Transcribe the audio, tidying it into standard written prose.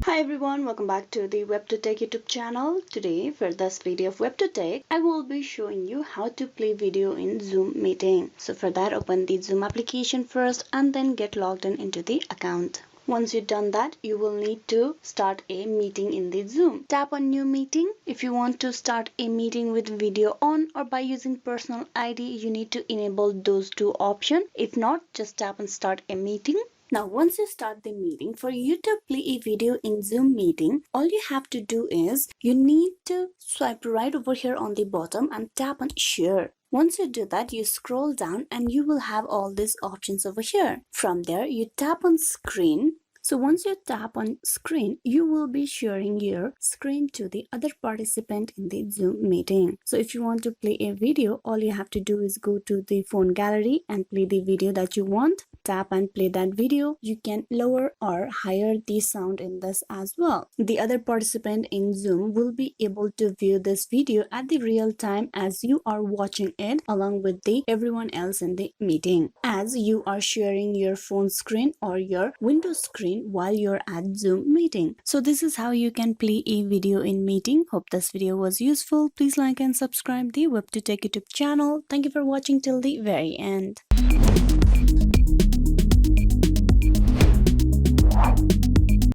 Hi everyone, welcome back to the WebToTech YouTube channel. Today for this video of WebToTech, I will be showing you how to play video in Zoom meeting. So for that, open the Zoom application first and then get logged in into the account. Once you've done that, you will need to start a meeting in the Zoom. Tap on new meeting. If you want to start a meeting with video on or by using personal ID, you need to enable those two options. If not, just tap on start a meeting. Now, once you start the meeting, for you to play a video in Zoom meeting, all you have to do is you need to swipe right over here on the bottom and tap on share. Once you do that, you scroll down and you will have all these options over here. From there, you tap on screen. So once you tap on screen, you will be sharing your screen to the other participant in the Zoom meeting. So if you want to play a video, all you have to do is go to the phone gallery and play the video that you want. Tap and play that video. You can lower or higher the sound in this as well. The other participant in Zoom will be able to view this video at the real time as you are watching it along with everyone else in the meeting, as you are sharing your phone screen or your window screen while you're at Zoom meeting. So this is how you can play a video in meeting. Hope this video was useful. Please like and subscribe the Web2Tech YouTube channel. Thank you for watching till the very end.